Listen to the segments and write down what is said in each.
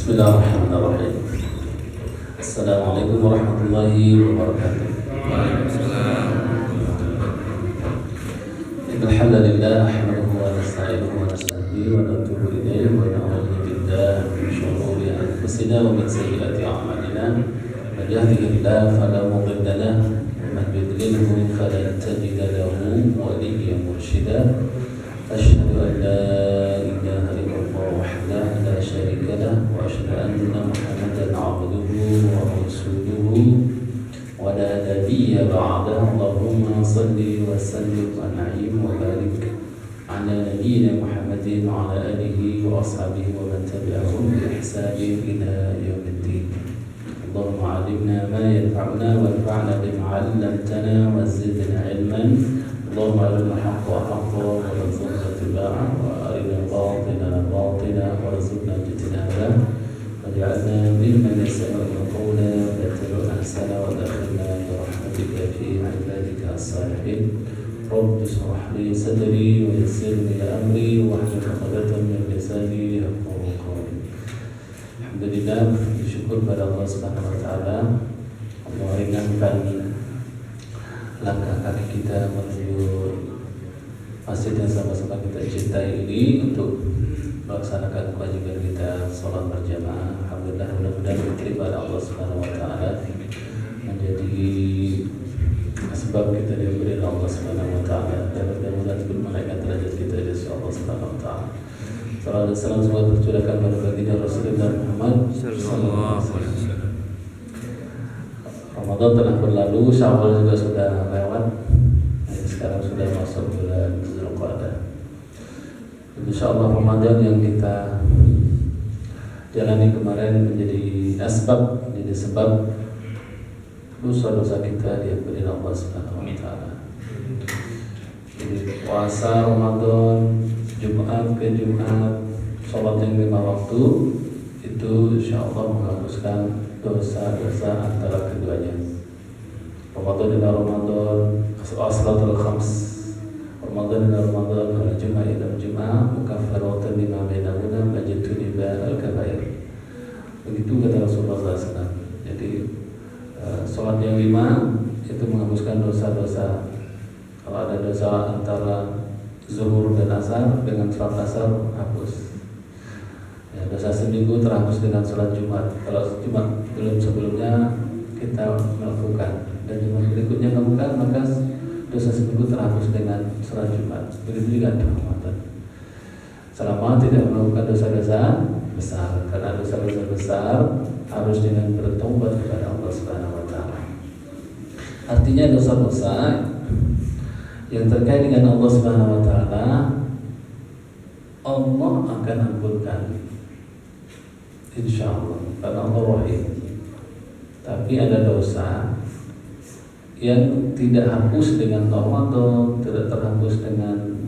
Bismillahirrahmanirrahim. Assalamualaikum warahmatullahi wabarakatuh. Waalaikumsalam. Innal hamdalillah nahmaduhu wa nasta'inuhu wa nasta'hinuhu wa natubu ilayhi wa na'udzu billahi min shururi anfusina wa min sayyiati a'malina. Man yahdihillahu fala mudilla lahu wa man yudlilhu falan tajida lahu waliyyan murshida. Asyhadu an la ilaha illallah wahdahu la syarika lahu wa asyhadu anna Muhammadan 'abduhu wa rasuluhu wa la nabiyya ba'dahu. Allahumma shalli wa sallim wa an'im wa barik ala nabiyyina Muhammadin wa ala alihi wa ashabihi wa man tabi'ahum bi ihsanin ila yaumiddin. Allahumma 'allimna ma yanfa'una wanfa'na bima 'allamtana wa zidna 'ilman. Allahumma arina al-haqqa haqqan warzuqna ittiba'ahu wa arina al-batila batila warzuqna ijtinabah. Waj'alna mimman yastami'una al-qawla fayattabi'una ahsana wa adkhilna bi rahmatika fi 'ibadika as-salihin. Rabbi shrah li sadri wa yassir li amri wahlul 'uqdatam min lisani yafqahu qawli. Alhamdulillah, bersyukur pada Allah Subhanahu wa taala Allah ringankan langkah kaki kita menuju masjid yang sama-sama kita cintai ini untuk melaksanakan kewajiban kita sholat berjamaah. Alhamdulillah, mudah-mudahan diterima oleh Allah Subhanahu wa taala, menjadi sebab kita diberi oleh Allah Subhanahu wa taala, dan mudah-mudahan juga menaikkan derajat kita di sisi Allah Subhanahu wa taala. Salam dan salam semoga tercurahkan pada baginda Rasulullah Muhammad sallallahu alaihi wasallam. Ramadan telah berlalu, Syawal juga sudah lewat. Sekarang sudah masuk bulan Zulqa'dah. Insyaallah Ramadan yang kita jalani kemarin menjadi sebab dosa-dosa kita diampuni Allah Subhanahu wa taala. Jadi puasa Ramadan, Jumat ke Jumat, salat yang 5 waktu itu insyaallah menghapuskan dosa-dosa antara keduanya. Ramadan ila Ramadan, as-salatul khams. Ramadan ila Ramadan, wal Jum'ah ila Jum'ah, mukaffaratan lima bainahuma majtuniba al-kabair. Begitu kata Rasulullah SAW. Jadi salat yang 5 itu menghapuskan dosa-dosa. Kalau ada dosa antara zuhur dan asar, dengan salat asar hapus. Ya, dosa seminggu terhapus dengan sholat Jumat. Kalau Jumat belum sebelumnya kita melakukan, dan Jumat berikutnya melakukan, maka dosa seminggu terhapus dengan sholat Jumat. Begitu juga di Ramadan. Selama tidak melakukan dosa-dosa besar, karena dosa-dosa besar harus dengan bertobat kepada Allah Subhanahu wa taala. Artinya dosa-dosa yang terkait dengan Allah Subhanahu wa taala Allah akan ampunkan, insyaallah, karena Allah Rahim. Tapi ada dosa yang tidak hapus dengan Ramadan, tidak terhapus dengan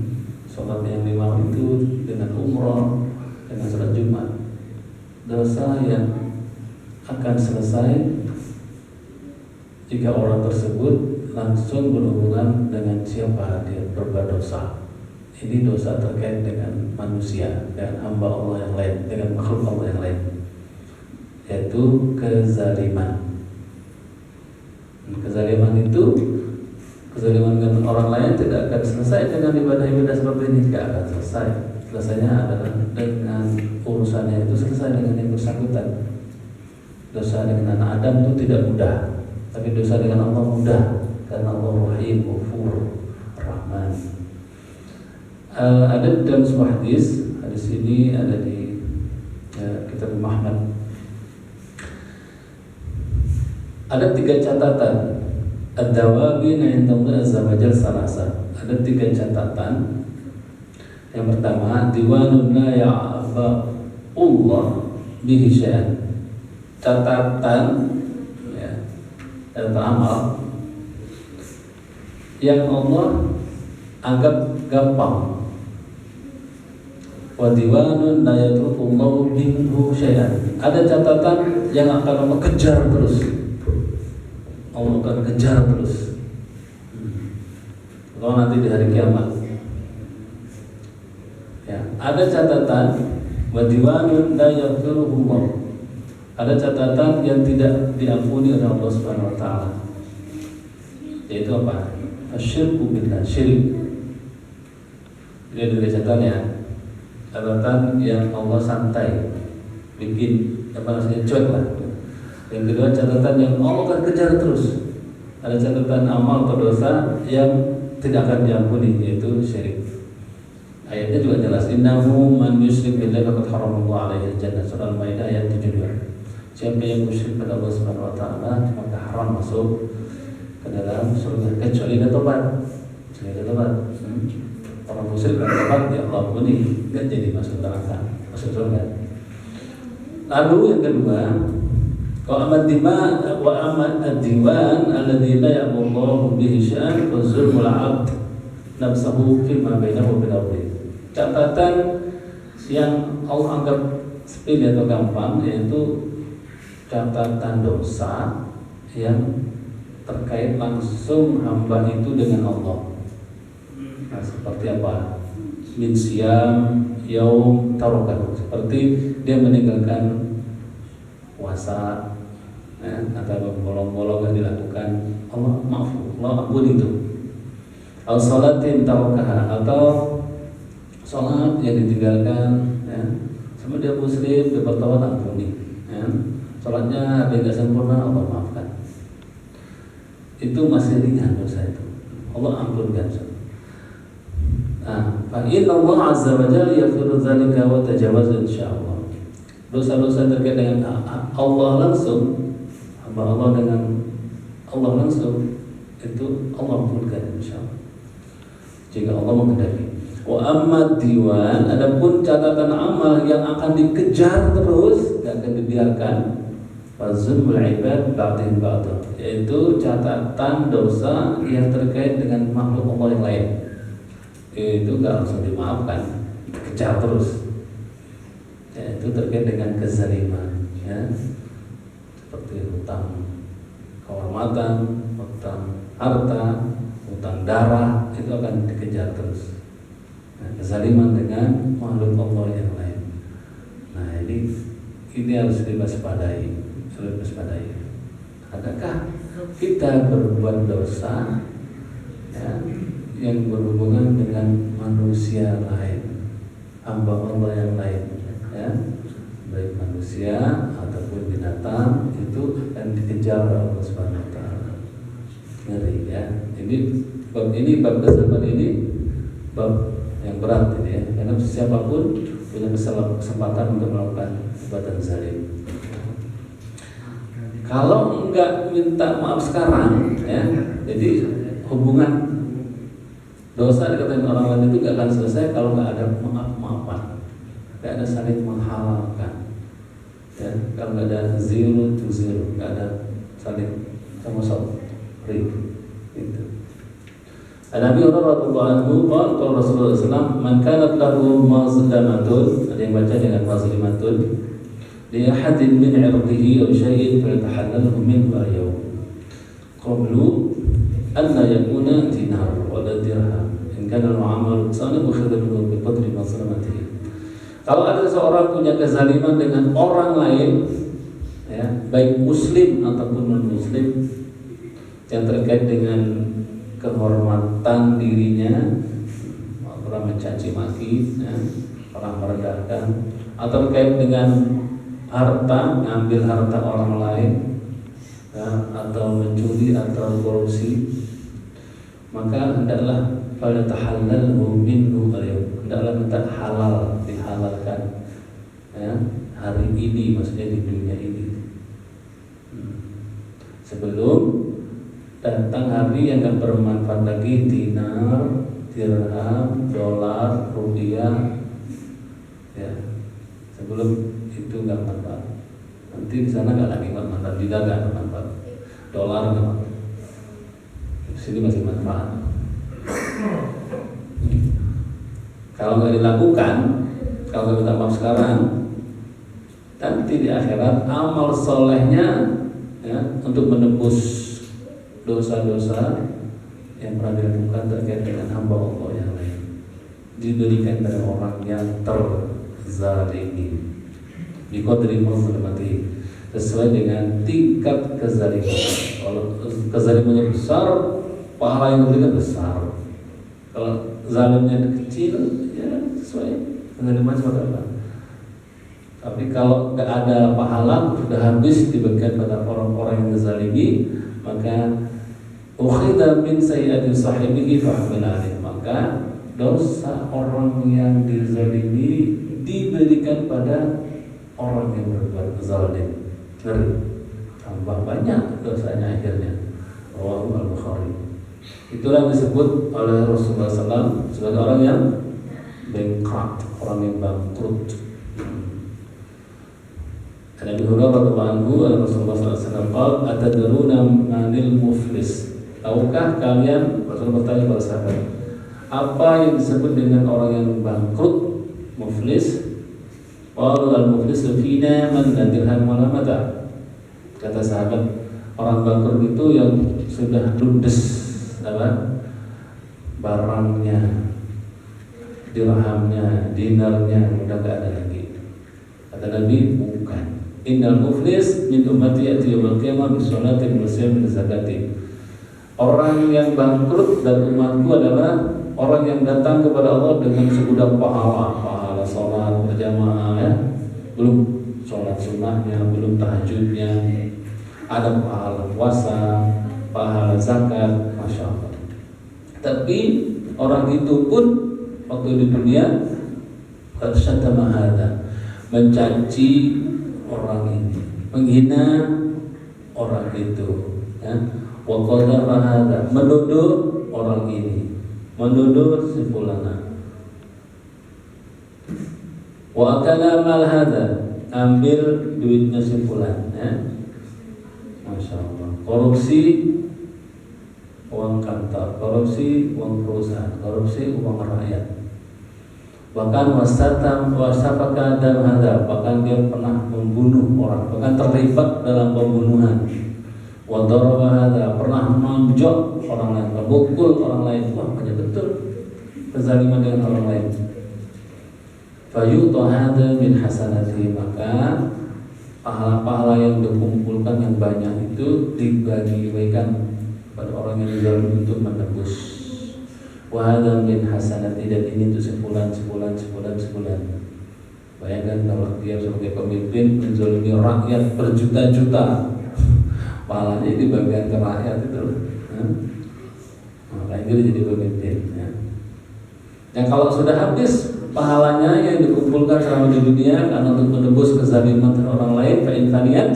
sholat yang 5 itu, dengan umrah, dengan sholat Jumat. Dosa yang akan selesai jika orang tersebut langsung berhubungan dengan siapa dia berbuat dosa. Ini dosa terkait dengan manusia, dengan hamba Allah yang lain, dengan makhluk Allah yang lain, yaitu kezaliman. Kezaliman itu, kezaliman dengan orang lain tidak akan selesai dengan ibadah-ibadah seperti ini, tidak akan selesai. Selesainya adalah dengan urusannya itu selesai dengan yang bersangkutan. Dosa dengan anak Adam itu tidak mudah, tapi dosa dengan Allah mudah, karena Allah Rahim, Ghafur, Rahman. Ada dalam sebuah hadis ini ada di kitab Muhammad. Ada 3 catatan. Ad-dawabin 'inda Allah azza wa jalla salasa. Ada 3 catatan. Yang pertama, diwanun la ya'ba Allah bihi syai'an. Catatan ya, catatan amal yang Allah anggap gampang. Wa diwanun la yatrufullahu minhu syai'an. Ada catatan yang akan Allah kejar terus. Allah akan kejar terus. Kalau nanti di hari kiamat, ya, ada catatan wa diwanun la yaghfiruhullah ada catatan yang tidak diampuni oleh Allah Subhanahu wa taala. Yaitu apa? Asyirku billah, syirik. Ini ada catatannya. Catatan yang Allah santai, bikin apa namanya cuek lah. Yang kedua catatan yang Allah akan kejar terus. Ada catatan amal atau dosa yang tidak akan diampuni, yaitu syirik. Ayatnya juga jelas, innahu man yusyrik billahi faqad haramallahu alaihi al-jannah, surah Al-Maidah ayat 72. Siapa yang musyrik pada Allah Subhanahu wa taala maka haram masuk ke dalam surga kecuali dia tobat. Orang musyrik dan tobat ya Allah ampuni, enggak jadi masuk neraka, masuk surga. Lalu yang kedua, wa amad ad-diwan alladzi la ya'muru bihi syai'an wa zulmul 'abd nafsuhu fi ma bainahu wa bain rabbih. Catatan yang Allah anggap sepele atau gampang, yaitu catatan dosa yang terkait langsung hamba itu dengan Allah. Nah, seperti apa? Min siyam yaum tarokan, seperti dia meninggalkan puasa, atau bolong-bolong yang dilakukan, Allah maaf, Allah ampun itu. Al salatin tarokaha, atau salat yang ditinggalkan, sama dia muslim, dia bertaubat ampuni. Salatnya ada yang tidak sempurna, Allah maafkan. Itu masih ringan dosa itu, Allah ampunkan. Fa inna Allah azza wa jalla yaghfiru dzalika wa tajawaz insyaallah. Dosa-dosa terkait dengan Allah langsung, hamba Allah dengan Allah langsung, itu Allah ampunkan insyaallah jika Allah menghendaki. Wa amma diwan, adapun catatan amal yang akan dikejar terus, tidak akan dibiarkan, fazulul ibad ba'dhin ba'dha, yaitu catatan dosa yang terkait dengan makhluk Allah yang lain. Itu gak langsung dimaafkan, dikejar terus. Itu terkait dengan kezaliman, seperti hutang kehormatan, hutang harta, hutang darah, itu akan dikejar terus. Kezaliman dengan makhluk Allah yang lain. Nah, ini harus diwaspadai. Adakah kita berbuat dosa yang berhubungan dengan manusia lain, hamba Allah yang lain, baik manusia ataupun binatang, itu akan dikejar oleh Allah Subhanahu wa taala. Ngeri ya. Ini bab kesabaran ini bab yang berat ini, karena siapapun punya kesempatan untuk melakukan perbuatan zalim. Kalau enggak minta maaf sekarang, jadi hubungan dosa dikatain orang lain itu enggak akan selesai kalau enggak ada maaf-maafan, enggak ada saling menghalalkan, kalau enggak ada zero to zero, enggak ada saling sama-sama gitu. Nabi radhiyallahu anhu qala Rasulullah sallallahu alaihi wasallam, man kanat lahu mazlamatun, ada yang baca dengan mazlimatun, li ahadin min 'irdihi aw syai'in faltahallalhu minhu al-yawm qablu an la yakuna dinar wa la dirham in kana al-mu'amalu salim khadruhu bi qadri mazlamatihi. Kalau ada seorang punya kezaliman dengan orang lain, baik muslim ataupun non muslim, yang terkait dengan kehormatan dirinya, orang mencaci maki, orang merendahkan, atau terkait dengan harta, ngambil harta orang lain, atau mencuri atau korupsi, maka hendaklah pada tahallalhu minhu al-yawm, hendaklah minta halal, dihalalkan, hari ini, maksudnya di dunia ini, sebelum datang hari yang gak bermanfaat lagi, dinar, dirham, dolar, rupiah, sebelum itu gak manfaat. Nanti di sana gak lagi manfaat, dinar gak manfaat, dolar gak manfaat, di sini masih manfaat. Kalau gak dilakukan, kalau gak minta maaf sekarang, nanti di akhirat amal solehnya, untuk menembus dosa-dosa yang pernah dilakukan terkait dengan hamba Allah yang lain, diberikan pada orang yang terzalimi, bi qadri mazlamati, sesuai dengan tingkat kezaliman. Kalau kezalimannya besar, pahala yang diberikan besar. Kalau zalimnya kecil, ya sesuai kezaliman seperti apa. Tapi kalau nggak ada pahala, sudah habis diberikan pada orang-orang yang menzalimi, maka ukhidha min sayyi'ati sahibihi fahmil alaih, maka dosa orang yang dizalimi diberikan pada orang yang berbuat zalim. Tambah banyak dosanya akhirnya. Rawahu al-Bukhari. Itulah yang disebut oleh Rasulullah SAW sebagai orang yang bankrupt, orang yang bangkrut. Nabi Hurairah radhiyallahu anhu, Rasulullah SAW qala, atadruna manil muflis? Tahukah kalian, Rasulullah bertanya kepada sahabat, apa yang disebut dengan orang yang bangkrut, muflis? Qalu al-muflisu fina man la dirham wa la mata'. Kata sahabat, orang bangkrut itu yang sudah ludes apa? Barangnya, dirhamnya, dinarnya udah enggak ada lagi. Kata Nabi, bukan. Innal muflis min ummati ya'ti yaumil qiyamah bi sholatin wa siyamin zakatin. Orang yang bangkrut dari umatku adalah orang yang datang kepada Allah dengan segudang pahala, pahala sholat berjamaah, ya, belum sholat sunnahnya, belum tahajudnya, ada pahala puasa, pahala zakat, masya Allah. Tapi orang itu pun waktu di dunia syatama hadza, mencaci orang ini, menghina orang itu, ya. Wa qadara hadza, menuduh orang ini, menuduh si fulana. Wa akala mal hadza, ambil duitnya si fulan, ya. Masya Allah. Korupsi uang kantor, korupsi uang perusahaan, korupsi uang rakyat. Bahkan wasafaka dam hadza, bahkan dia pernah membunuh orang, bahkan terlibat dalam pembunuhan. Wa daraba hadza, pernah menonjok orang lain, memukul orang lain. Wah, banyak betul kezaliman dengan orang lain. Fayu'ta hadza min hasanati, maka pahala-pahala yang dikumpulkan yang banyak itu dibagi-bagikan pada orang yang zalim untuk menebus. Wa hadza min hasanati, dan ini untuk sebulan. Bayangkan kalau dia sebagai pemimpin menzalimi rakyat berjuta-juta, pahalanya dibagikan ke rakyat itu. Maka itu jadi pemimpin, ya. Dan kalau sudah habis pahalanya yang dikumpulkan selama di dunia karena untuk menebus kezaliman orang lain, fa in faniyat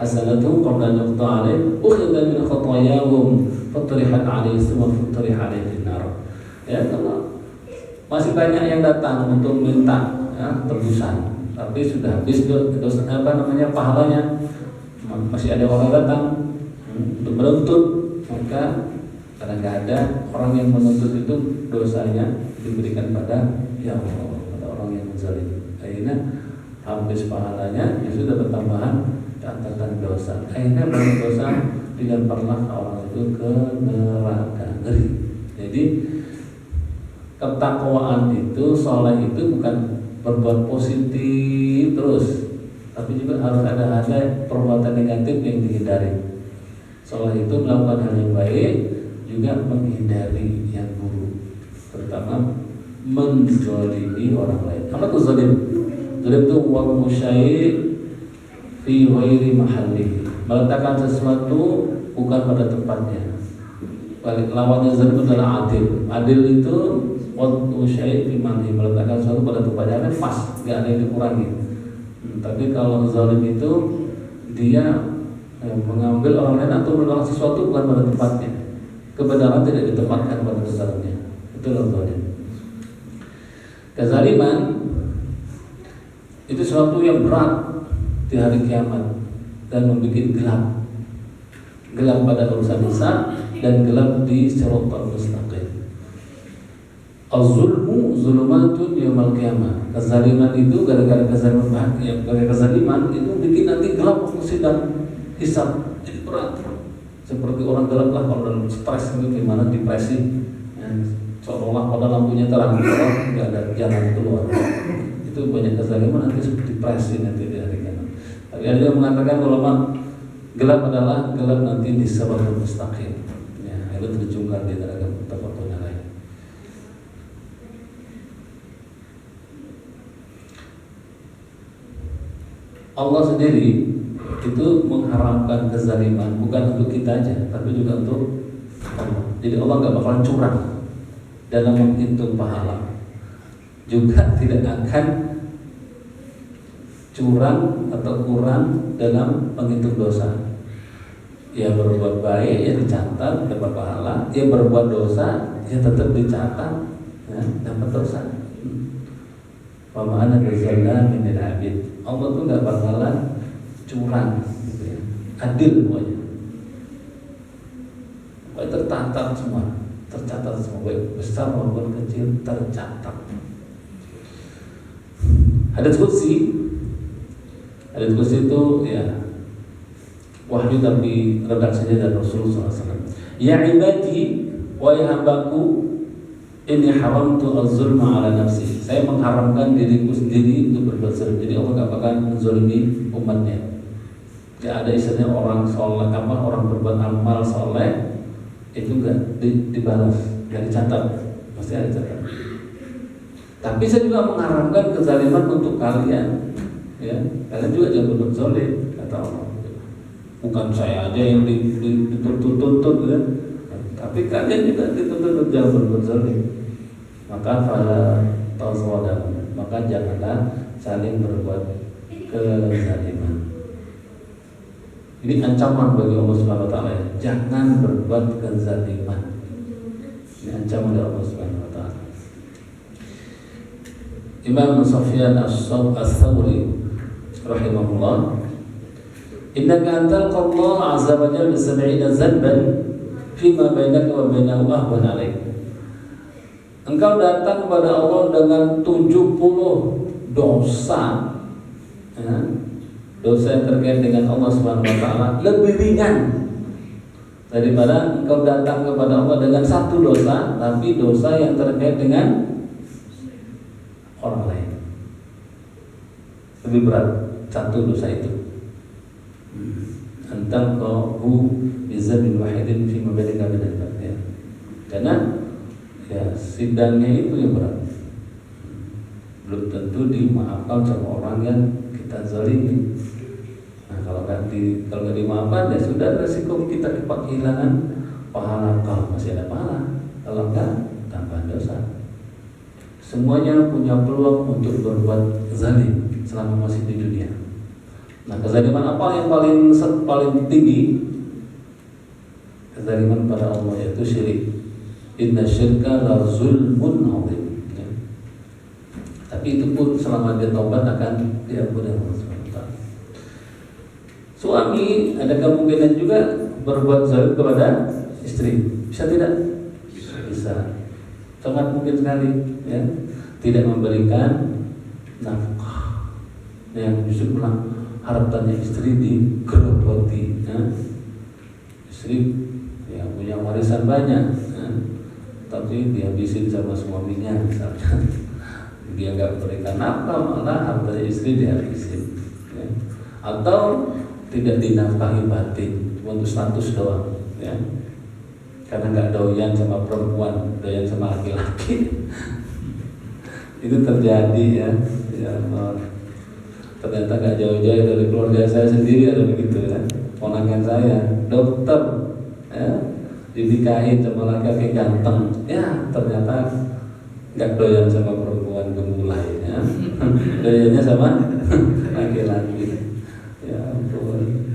hasanatuhum qabla an yuqta alaihim ukhidha min khatayahum fatrihat alaihim thumma fatrihat alaihim nar. Ya, kalau masih banyak yang datang untuk minta, ya, tebusan, tapi sudah habis dosa pahalanya, masih ada orang datang untuk menuntut, maka karena nggak ada orang yang menuntut itu, dosanya diberikan pada ya Allah, pada orang yang menzalim. Akhirnya habis pahalanya, ya sudah bertambahan catatan dosa. Akhirnya banyak dosa, dilemparlah orang itu ke neraka. Ngeri. Jadi ketakwaan itu, soleh itu bukan berbuat positif terus, tapi juga harus ada perbuatan negatif yang dihindari. Soleh itu melakukan hal yang baik, juga menghindari yang buruk, terutama menzalimi orang lain. Apa itu zalim? Zalim itu waqfu syai' fi ghairi mahallihi, meletakkan sesuatu bukan pada tempatnya. Balik lawannya zalim adalah adil. Adil itu waqfu syai' fi mahallihi, meletakkan sesuatu pada tempatnya, pas, enggak ada yang dikurangi. Tapi kalau zalim itu dia mengambil orang lain atau melakukan sesuatu bukan pada tempatnya, kebenaran tidak ditempatkan pada kebenarannya. Itulah zalim. Kezaliman itu sesuatu yang berat di hari kiamat dan membuat gelap pada urusan hisab dan gelap di siratal mustaqim. Az-zulmu zulumatun yaumil qiyamah. Kezaliman itu gara-gara kezaliman itu bikin nanti gelap waktu sidang hisab, jadi berat. Seperti orang gelap lah kalau dalam stres itu, gimana depresi, seolah-olah pada lampunya terang, nggak ada jalan keluar. Itu banyak kezaliman, nanti seperti depresi nanti di hari kiamat. Tapi ada yang mengatakan ulama gelap adalah gelap nanti di siratal mustaqim. Ya, itu terjungkal di neraka muttafaqun alaih. Allah sendiri itu mengharamkan kezaliman bukan untuk kita aja, tapi juga untuk Allah. Jadi Allah nggak bakalan curang dalam menghitung pahala, juga tidak akan curang atau kurang dalam menghitung dosa. Ya berbuat baik ya dicatat dapat pahala, ya berbuat dosa ya tetap dicatat ya, dapat dosa. Pemahaman berzalna minal abid. Allah tuh nggak bakalan curang, gitu ya. Adil pokoknya. Pokoknya tercatat semua, tercatat semua, baik besar maupun kecil tercatat. Hadits qudsi itu ya wahyu tapi redaksinya dari Rasulullah SAW. Ya ibadi, wahai hambaku, ini haramtu az-zulma ala nafsi. Saya mengharamkan diriku sendiri untuk berbuat zalim. Jadi Allah gak bakal menzalimi umatnya. Gak ada istilahnya orang soleh, orang berbuat amal soleh itu gak dibalas, gak dicatat, pasti ada catat. Tapi saya juga mengharamkan kezaliman untuk kalian. Ya, kalian juga jangan berbuat zalim, kata Allah. Bukan saya aja yang dituntut, ya. Tapi kalian juga dituntut jangan berbuat zalim. Maka fala tazalamu, maka janganlah saling berbuat kezaliman. Ini ancaman bagi Allah Subhanahu wa taala. Jangan berbuat kezaliman. Ini ancaman dari Allah Subhanahu wa taala. Imam Sufyan Ats-Tsauri rahimahullah, innaka antal Allah azza wa jalla bi-70 zanban fima bainaka wa bainahu ahwan alaik. Engkau datang kepada Allah dengan 70 dosa, ya, dosa yang terkait dengan Allah Subhanahu wa taala lebih ringan daripada engkau datang kepada Allah dengan satu dosa, tapi dosa yang terkait dengan orang lain. Lebih berat satu dosa itu. Antam qahu bizabin wahidin fi mabadika min al-batil. Karena ya sidangnya itu yang berat. Belum tentu dimaafkan sama orang yang kita zalimi. Nah, kalau nggak dimaafkan ya sudah resiko kita kehilangan pahala. Kalau masih ada pahala, kalau enggak tambahan dosa. Semuanya punya peluang untuk berbuat zalim selama masih di dunia. Nah, kezaliman apa yang paling tinggi? Kezaliman pada Allah, yaitu syirik. Inna syirka la zulmun adzim. Ya. Tapi itu pun selama dia taubat akan diampuni Allah SWT. Suami ada kemungkinan juga berbuat zalim kepada istri. Bisa tidak? Bisa. Sangat mungkin sekali, ya. Tidak memberikan nafkah yang justru pulang hartanya istri digerogoti, ya. Istri ya punya warisan banyak, ya, tapi dihabisin sama suaminya misalnya. Dia nggak berikan nafkah, malah hartanya istri dihabisin, ya. Atau tidak dinafkahi batin, cuma untuk status doang, ya. Karena nggak doyan sama perempuan, doyan sama laki-laki. Itu terjadi, ya. Ya Allah. Ternyata nggak jauh-jauh dari keluarga saya sendiri ada begitu, ya. Ponakan saya dokter, ya, dinikahin sama laki-laki ganteng, ya ternyata nggak doyan sama perempuan gemulai, ya. Doyannya sama laki-laki. Ya ampun.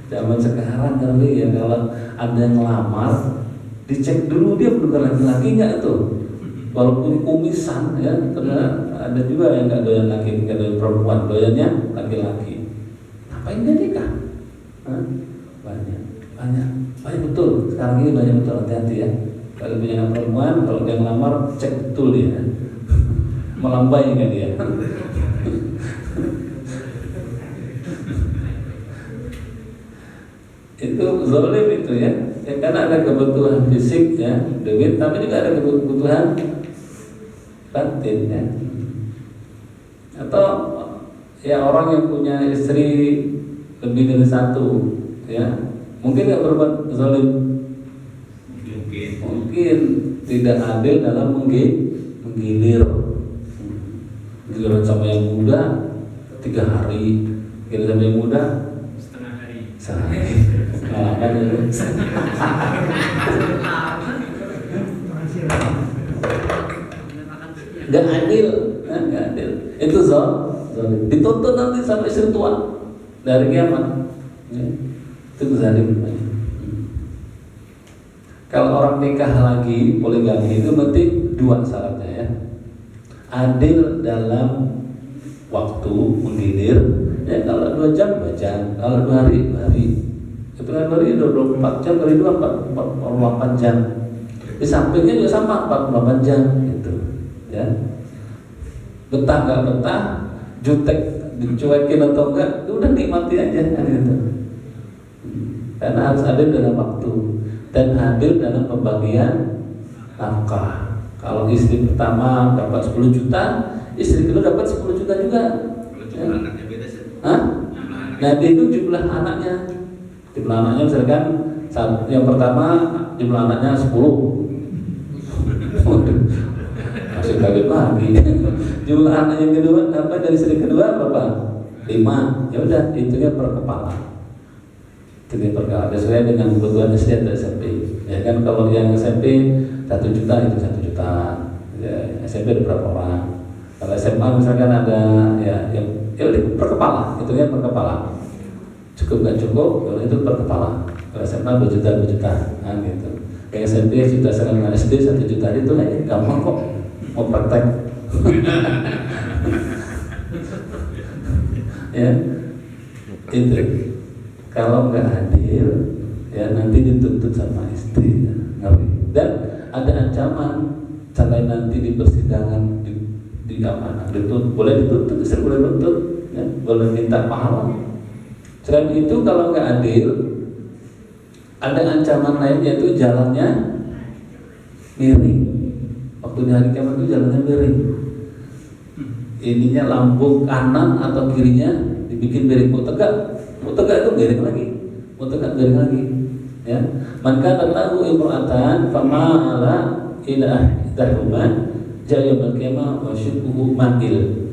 Zaman sekarang kali ya, kalau ada yang ngelamar, dicek dulu dia bukan laki-laki nggak tuh. Walaupun kumisan, ya, karena ada juga yang nggak doyan laki, nggak doyan perempuan, doyannya laki-laki. Ngapain dia nikah? Banyak betul. Sekarang ini banyak betul, hati-hati ya. Kalau punya anak perempuan, kalau dia ngelamar, cek betul dia. Melambai nggak dia? Itu zalim itu, ya. Ya, karena ada kebutuhan fisik, ya, duit, tapi juga ada kebutuhan batin, ya. Atau Ya orang yang punya istri lebih dari satu, ya mungkin nggak berbuat zalim, mungkin tidak adil dalam menggilir giliran sama yang muda 3 hari, giliran sama yang muda sehari. Nah, kan itu. Nggak adil, nggak adil. Itu zalim. Dituntut nanti sampai istri tua dari kiamat. Ya. Itu zalim. Kalau orang nikah lagi poligami itu berarti 2 syaratnya ya. Adil dalam waktu menggilir. Ya kalau 2 jam 2 jam, kalau 2 hari 2 hari. Itu kan hari 24 jam kali 2 48 jam. Di sampingnya juga sama 48 jam gitu. Ya. Betah nggak betah, jutek dicuekin atau enggak, udah nikmati aja kan gitu. Karena harus adil dalam waktu dan adil dalam pembagian nafkah. Kalau istri pertama dapat 10 juta, istri kedua dapat 10 juta juga. Ya. Hah? Nah itu jumlah anaknya. Jumlah anaknya misalkan yang pertama jumlah anaknya 10. Masih kaget lagi. Jumlah anak yang kedua apa dari istri kedua berapa? 5. Ya udah hitungnya per kepala. Hitungnya per kepala. Sesuai dengan kebutuhan istri atau SMP. Ya kan kalau yang SMP 1 juta itu 1 juta. Ya, SMP ada berapa orang? Kalau SMA misalkan ada ya udah per kepala. Hitungnya per kepala. Cukup nggak cukup? Kalau itu per kepala. Kalau SMA 2 juta 2 juta. Nah gitu. Kayak SMP juta sekarang SD 1 juta itu gampang kok. Mau praktek. Ya itu kalau nggak adil ya nanti dituntut sama istri ya. Dan ada ancaman sampai nanti di persidangan di mana dituntut, boleh dituntut, istri boleh tuntut ya, boleh minta pahala. Selain itu kalau nggak adil ada ancaman lain yaitu jalannya miring. Waktu di hari kiamat itu jalannya miring. Ininya lambung kanan atau kirinya dibikin miring. Mau tegak itu miring lagi. Mau tegak miring lagi. Ya. Maka tahu imra'atan fama'ala ila ihdahuman ja'al qiyamah wa syubuhu manil.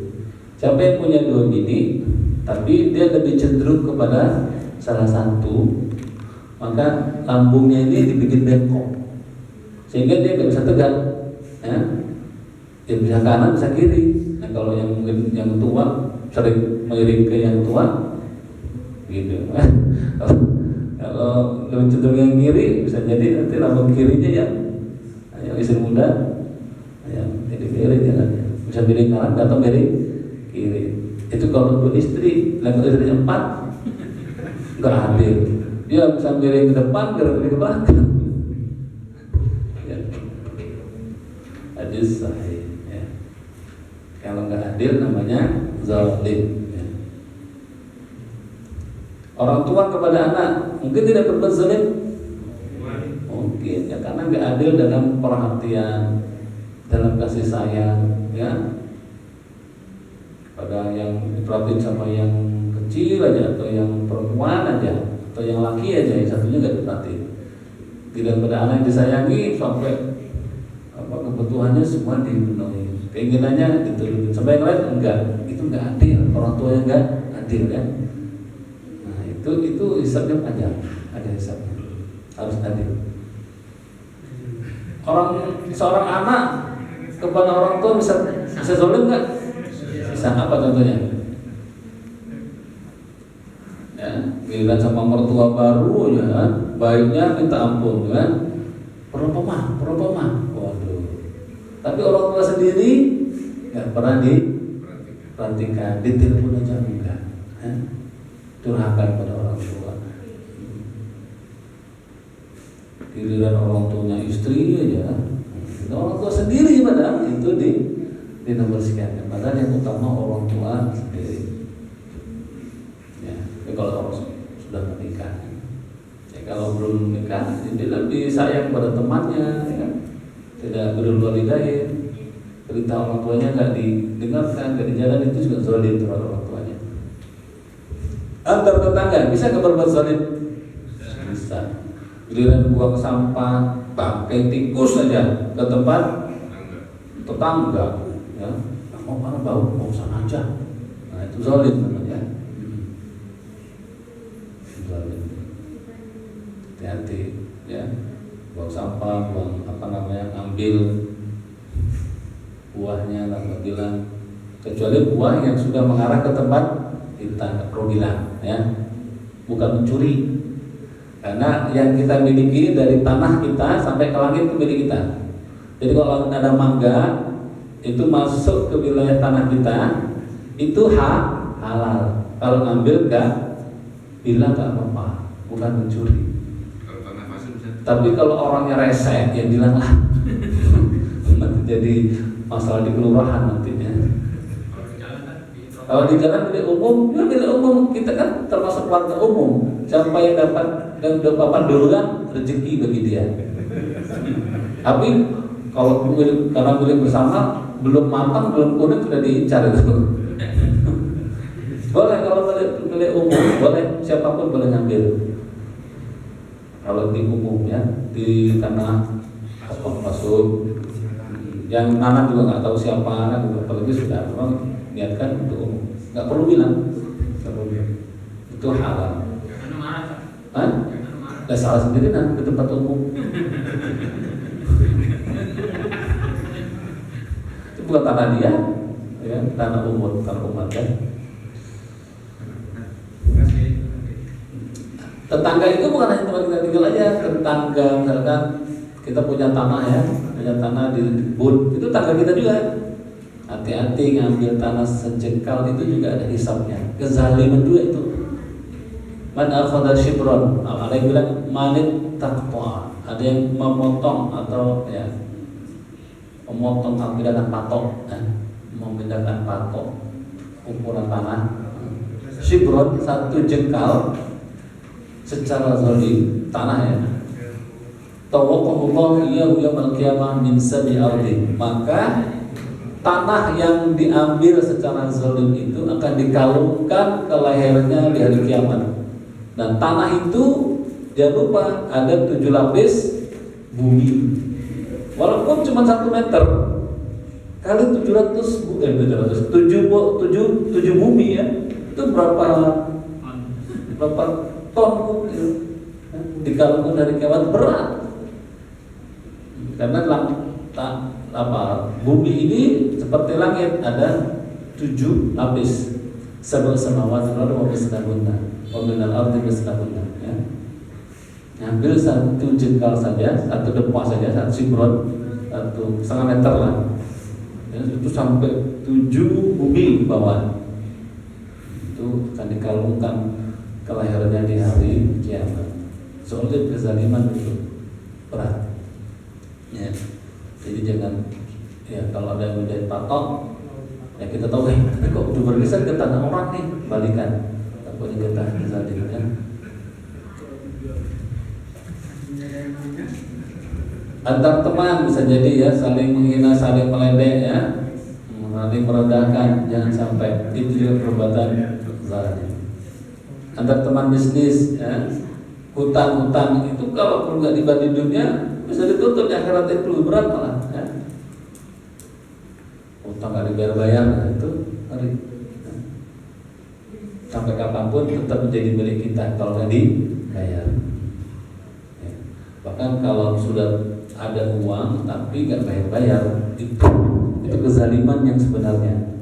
Siapa yang punya 2 bini tapi dia lebih cenderung kepada salah satu, maka lambungnya ini dibikin bengkok sehingga dia nggak bisa tegak. Ya, dia bisa kanan bisa kiri. Nah kalau yang mungkin yang tua sering mengiring ke yang tua, gitu. Kalau lebih cenderung yang kiri bisa jadi nanti lambung kirinya yang istri muda, yang jadi miring jalannya. Bisa miring kanan atau miring kiri. Itu kalau beristri, kalau istrinya 4 nggak adil. Dia bisa miring ke depan, miring ke belakang. Hadis sahih ya. Kalau nggak adil namanya zalim ya. Orang tua kepada anak mungkin tidak berbuat zalim, mungkin ya karena nggak adil dalam perhatian, dalam kasih sayang ya. Pada yang diperhatiin sama yang kecil aja atau yang perempuan aja atau yang laki aja, yang satunya nggak diperhatiin. Tidak pada anak yang disayangi sampai kebutuhannya semua dipenuhi, keinginannya diturutin, sampai yang lain enggak, itu enggak adil, orang tuanya enggak adil kan. Nah itu hisabnya panjang, ada hisabnya, harus adil. Seorang anak kepada orang tua bisa zalim enggak? Bisa. Apa contohnya? Ya, giliran sama mertua baru ya kan, baiknya minta ampun kan, peropoma. Waduh. Tapi orang tua sendiri nggak pernah diperhatikan, ditelepon aja enggak. Durhaka pada orang tua. Giliran orang tuanya istri aja, orang tua sendiri padahal itu dinomor sekian. Padahal yang utama orang tua sendiri. Ya, kalau orang sudah menikah. Kalau belum menikah, dia lebih sayang pada temannya, ya kan? Tidak berdua lidahin, cerita orang tuanya nggak didengarkan, nggak dijalan, itu juga zalim terhadap orang tuanya. Antar tetangga bisa nggak berbuat zalim? Bisa. Giliran buang sampah, bangkai tikus saja ke tempat tetangga, ya, mau mana bau sana aja. Nah itu zalim namanya. Zalim. Hati-hati, ya. Buang sampah, buang ambil buahnya, tanpa bilang. Kecuali buah yang sudah mengarah ke tempat kita, nggak perlu bilang, ya. Bukan mencuri, karena yang kita miliki dari tanah kita sampai ke langit itu milik kita. Jadi kalau ada mangga itu masuk ke wilayah tanah kita, itu halal. Kalau ngambil nggak bilang nggak apa-apa, bukan mencuri. Tapi kalau orangnya rese, ya bilang lah, nanti jadi masalah di kelurahan nantinya. Kalau di jalan milik umum, ya milik umum, kita kan termasuk warga umum. Siapa yang dapat dan dapat duluan rezeki bagi dia. Tapi kalau karena milik bersama belum matang, belum kuning sudah diincar itu. Boleh kalau milik umum, boleh siapapun boleh ngambil. Kalau di umum, ya, di tanah masuk, yang nanam juga nggak tahu siapa, kan, apalagi sudah memang niatkan untuk umum, nggak perlu bilang, itu halal. Hah? Nggak salah sendiri di tempat umum. Itu bukan tanah dia, ya, tanah umum, tanah umat, kan. Tetangga itu bukan hanya tempat kita tinggal aja. Tetangga, misalkan kita punya tanah, ya, punya tanah di kebun, itu tetangga kita juga. Hati-hati ngambil tanah sejengkal, itu juga ada hisabnya. Kezaliman juga itu. Man akhadha shibron, ada yang bilang manit taqwa, ada yang memotong atau, ya, memotong, membedakan patok, membedakan patok ukuran tanah. Shibron, satu jengkal secara zalim tanah, ya. Tawaqahullah iyyahu yaumil qiyamah min sabi ardi, maka tanah yang diambil secara zalim itu akan dikalungkan ke lehernya di hari kiamat. Dan tanah itu jangan lupa ada 7 lapis bumi. Walaupun cuma 1 meter kali 7 bumi, ya, itu berapa ton dikalungkan dari kiamat, berat. Karena bumi ini seperti langit, ada 7 lapis. Sab'a samawati wal ardi mislahunna wa minal ardi mislahunna, ya. Ambil 1 jengkal saja, 1 depa saja, 1 shibron, 1,5 meter lah, ya, itu sampai 7 bumi bawah. Itu akan dikalungkan ke lehernya di hari kiamat. Soalnya kezaliman itu berat, ya. Jadi jangan, ya, kalau ada yang menjadi patok, ya kita tahu, kok udah bergeser ke tanah orang nih, balikan. Takutnya kita zalim, ya. Antar teman bisa jadi, ya, saling menghina, saling meledek, ya, saling merendahkan, jangan sampai. Itu juga perbuatan zalim. Antar teman bisnis, ya, hutang-hutang itu kalau perlu nggak dibagi dunia bisa ditutup, di akhirat itu lebih berat malah, ya. Hutang nggak dibayar-bayar, itu ngeri. Sampai kapanpun tetap menjadi milik kita kalau nggak dibayar, ya. Bahkan kalau sudah ada uang tapi nggak bayar-bayar, itu kezaliman yang sebenarnya.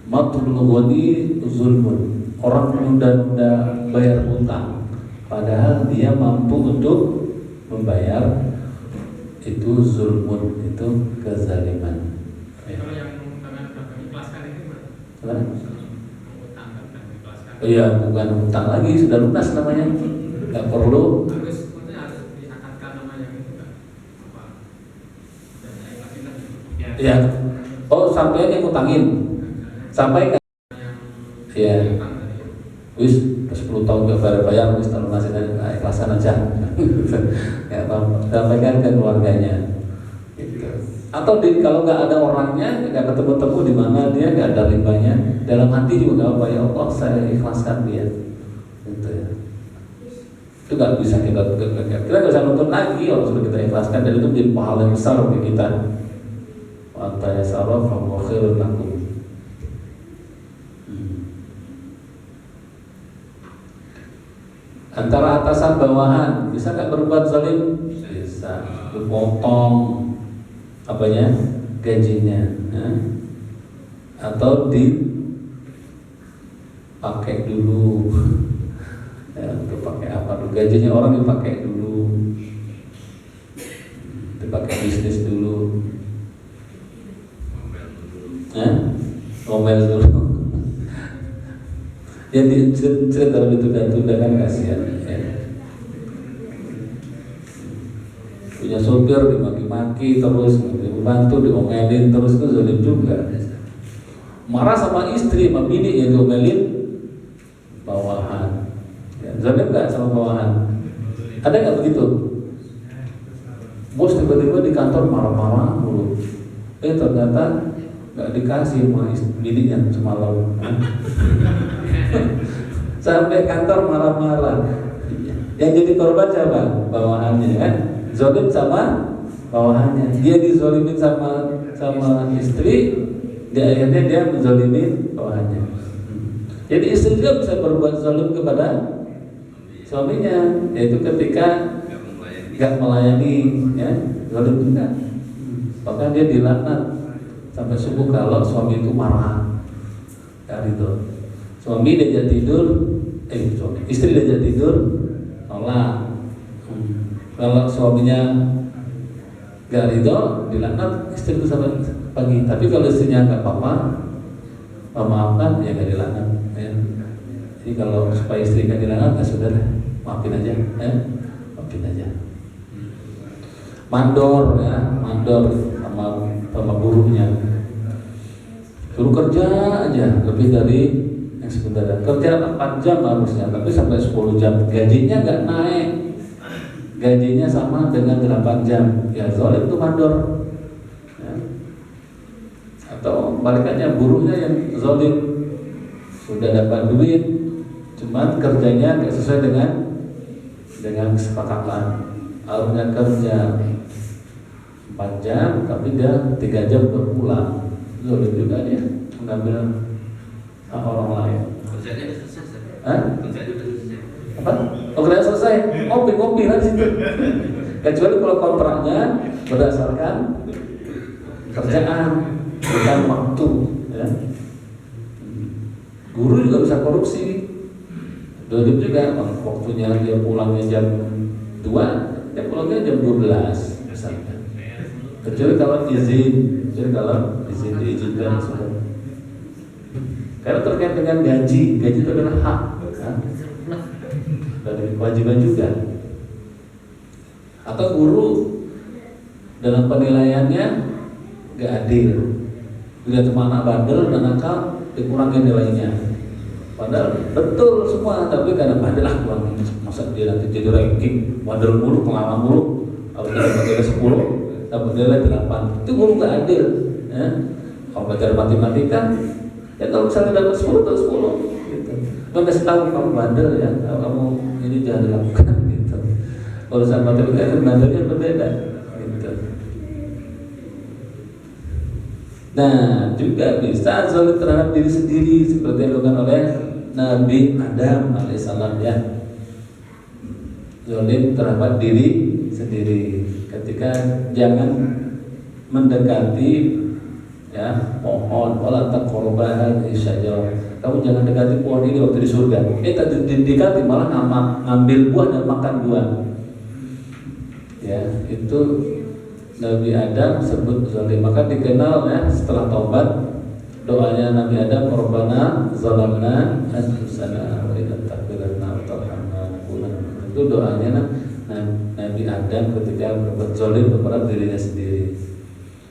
Matlul ghani zulmun. Orang menunda-nunda bayar hutang padahal dia mampu untuk membayar, itu zulmun, itu kezaliman. Kalau yang dengan mengikhlaskan itu gimana? Hutang dan mengikhlaskan. Iya, bukan hutang lagi, sudah lunas namanya, nggak perlu. Harus diakatkan namanya gitu kan? Apa? Ya, oh sampai yang ngutangin, sampai kan? Iya. Wis 10 tahun gak bayar, wis lunasin aja, ikhlasan aja. Ya, sampaikan ke keluarganya. Gitu. Atau kalau nggak ada orangnya, nggak ketemu-temu di mana dia, nggak ada ribanya, dalam hati juga nggak apa, ya Allah saya ikhlaskan dia. Gitu ya. Itu nggak bisa kita nggak usah nonton lagi kalau sudah kita ikhlaskan, dan itu menjadi pahala yang besar bagi kita. Wa tayassara fa huwa khairun lakum. Antara atasan bawahan bisa nggak berbuat zalim? Bisa. Dipotong apanya, gajinya, ya? Atau dipakai dulu. Ya, untuk pakai apa dulu? Gajinya orang dipakai dulu, dipakai bisnis dulu, ngomel dulu. Ya cerita lebih tunda-tunda kan kasihan ya. Punya sopir dimaki-maki terus, dibantu diomelin terus, itu zalim juga. Marah sama istri, sama bini yang diomelin bawahan. Ya, zalim nggak sama bawahan? Ada nggak begitu? Bos tiba-tiba di kantor marah-marah mulu, ternyata nggak dikasih sama bininya semalam. Sampai kantor marah-marah. Yang jadi korban siapa? Bawahannya kan? Zalim sama bawahannya. Dia dizolimin sama istri, akhirnya dia menzolimin bawahannya. Jadi istri juga bisa berbuat zalim kepada suaminya, yaitu ketika nggak melayani, ya, zalim juga. Bahkan dia dilaknat sampai subuh kalau suami itu marah. Ya gitu. Suami diajak tidur, istri diajak tidur, nolak. Kalau suaminya gak ridho, dilaknat istri itu sampai pagi. Tapi kalau istrinya nggak apa-apa, memaafkan, ya gak dilaknat. Ya. Jadi kalau supaya istri gak dilaknat, ya sudah, maafin aja, ya, maafin aja. Mandor, ya, mandor sama buruhnya. Suruh kerja aja lebih dari yang sebenarnya, kerja 4 jam harusnya, tapi sampai 10 jam, gajinya nggak naik, gajinya sama dengan 8 jam, ya zalim itu mandor, ya. Atau balikannya buruhnya yang zalim, sudah dapat duit, cuman kerjanya nggak sesuai dengan kesepakatan, harusnya kerja 4 jam, tapi dia 3 jam baru pulang, zalim juga dia mengambil orang lain. Kerjanya sudah selesai. Kerjanya sudah selesai. Apa? Kerjanya selesai. Ngopi lah di situ. Kecuali kalau kontraknya berdasarkan kerjaan, bukan waktu. Ya. Guru juga bisa korupsi. Zalim juga, waktunya dia pulangnya jam 2, dia pulangnya jam 12 misalnya. Kecuali kalau diizinkan. Karena terkait dengan gaji itu adalah hak, kan? Dari kewajiban juga. Atau guru dalam penilaiannya gak adil, lihat anak bandel dan nakal dikurangin nilainya. Padahal betul semua, tapi karena bandel kurangin, masa dia nanti jadi ranking bandel mulu, pengalaman mulu, kalau kita dapat nilai 10, dapat nilai 8, itu guru gak adil. Ya? Kalau belajar matematika, ya kalau misalnya dapat 10 atau 10 gitu. Lo kasih tahu kamu bandel ya, kamu ini jangan dilakukan gitu. Urusan matematika itu bandelnya berbeda gitu. Nah, juga bisa zalim terhadap diri sendiri seperti yang dilakukan oleh Nabi Adam alaihissalam, ya. Zalim terhadap diri sendiri ketika jangan mendekati, ya, pohon, wala taqrabu syajarah. Kamu jangan dekati pohon ini waktu di surga. Tadi didekati malah ngambil buah dan makan buah. Ya, itu Nabi Adam sebut zalim. Maka dikenal, ya, setelah taubat doanya Nabi Adam, Rabbana zalamna anfusana wa in taghfirlana wa tarhamna lanakunanna. Itu doanya Nabi Adam ketika berbuat zalim kepada dirinya sendiri.